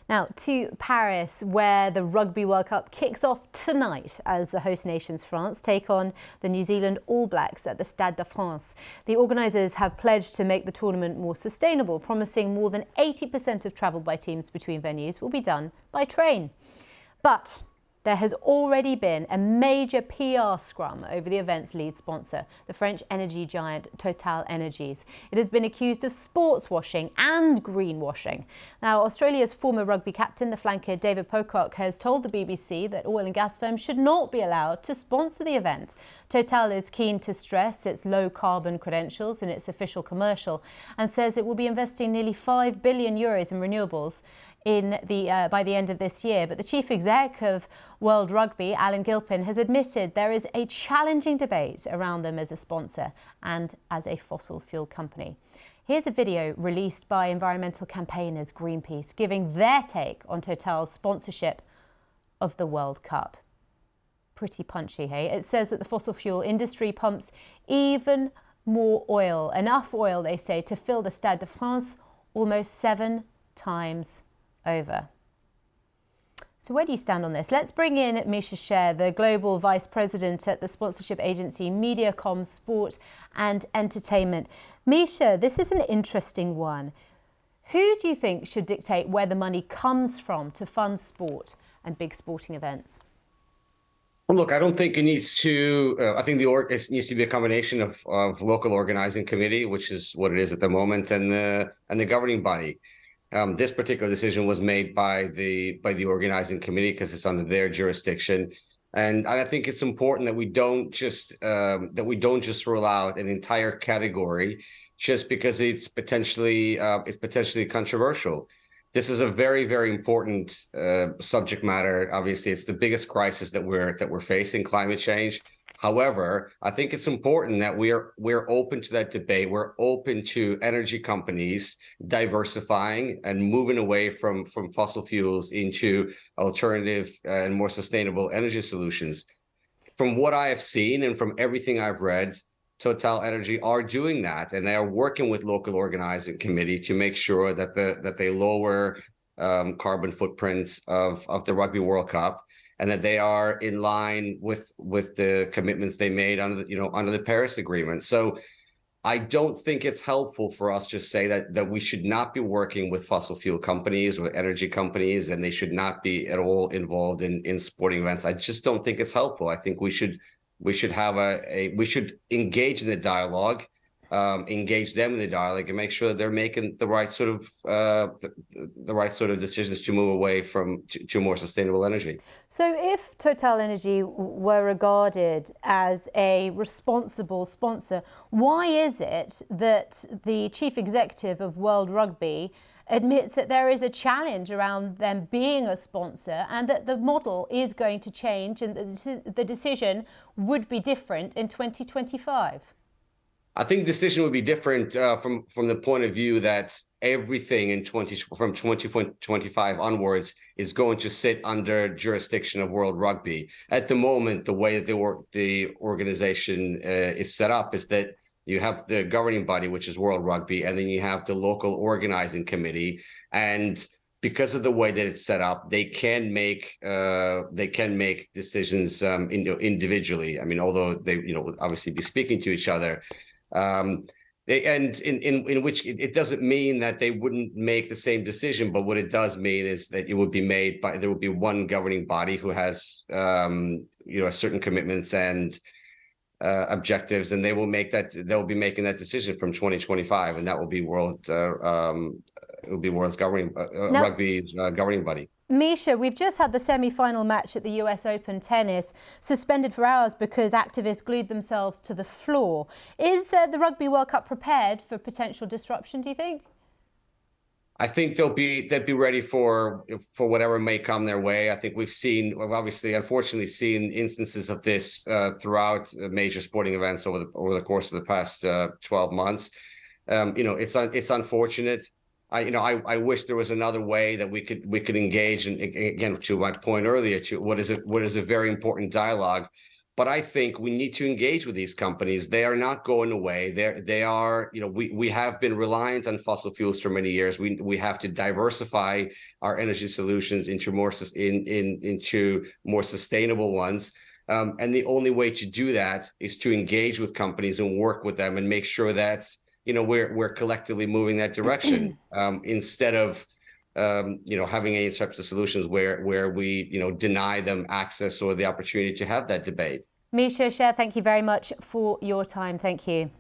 Now to Paris, where the Rugby World Cup kicks off tonight as the host nations France take on the New Zealand All Blacks at the Stade de France. The organisers have pledged to make the tournament more sustainable, promising more than 80% of travel by teams between venues will be done by train. But there has already been a major PR scrum over the event's lead sponsor, the French energy giant Total Energies. It has been accused of sports washing and greenwashing. Now, Australia's former rugby captain, the flanker David Pocock, has told the BBC that oil and gas firms should not be allowed to sponsor the event. Total is keen to stress its low carbon credentials in its official commercial and says it will be investing nearly €5 billion in renewables by the end of this year. But the chief exec of World Rugby, Alan Gilpin, has admitted there is a challenging debate around them as a sponsor and as a fossil fuel company. Here's a video released by environmental campaigners Greenpeace giving their take on Total's sponsorship of the World Cup. Pretty punchy, hey? It says that the fossil fuel industry pumps even more oil, enough oil, they say, to fill the Stade de France almost 7 times over. So where do you stand on this? Let's bring in Misha Sher, the Global Vice President at the sponsorship agency Mediacom Sport and Entertainment. Misha, this is an interesting one. Who do you think should dictate where the money comes from to fund sport and big sporting events? Well, look, I don't think it needs to. I think it needs to be a combination of local organizing committee, which is what it is at the moment, and the governing body. This particular decision was made by the organizing committee because it's under their jurisdiction, and I think it's important that we don't just rule out an entire category just because it's potentially controversial. This is a very, very important subject matter. Obviously, it's the biggest crisis that we're facing, climate change. However, I think it's important that we're open to that debate. We're open to energy companies diversifying and moving away from fossil fuels into alternative and more sustainable energy solutions. From what I have seen and from everything I've read, Total Energy are doing that, and they are working with local organizing committee to make sure that they lower carbon footprint of the Rugby World Cup, and that they are in line with the commitments they made under the Paris Agreement. So I don't think it's helpful for us to say that we should not be working with fossil fuel companies or energy companies, and they should not be at all involved in sporting events. I just don't think it's helpful. I think we should engage in the dialogue, engage them in the dialogue, and make sure that they're making the right sort of decisions to move away to more sustainable energy. So, if Total Energy were regarded as a responsible sponsor, why is it that the chief executive of World Rugby admits that there is a challenge around them being a sponsor and that the model is going to change and the decision would be different in 2025? I think the decision would be different from the point of view that everything from 2025 onwards is going to sit under jurisdiction of World Rugby. At the moment, the way that the organization is set up is that you have the governing body, which is World Rugby, and then you have the local organizing committee. And because of the way that it's set up, they can make decisions individually. I mean, although they obviously be speaking to each other, and in which it doesn't mean that they wouldn't make the same decision. But what it does mean is that it would be made by there would be one governing body who has certain commitments and objectives, and they'll be making that decision from 2025, and that will be World's governing rugby's governing body. Misha, we've just had the semi-final match at the US Open tennis suspended for hours because activists glued themselves to the floor. Is the Rugby World Cup prepared for potential disruption, do you think? I think they'll be ready for whatever may come their way. I think we've unfortunately seen instances of this throughout major sporting events over the course of the past 12 months. It's unfortunate. I wish there was another way that we could engage, and again, to my point earlier, to what is a very important dialogue But I think we need to engage with these companies. They are not going away. They are, we have been reliant on fossil fuels for many years. We have to diversify our energy solutions into more sustainable ones. And the only way to do that is to engage with companies and work with them and make sure that we're collectively moving that direction, instead of having any types of solutions where we deny them access or the opportunity to have that debate. Misha, Cher, thank you very much for your time. Thank you.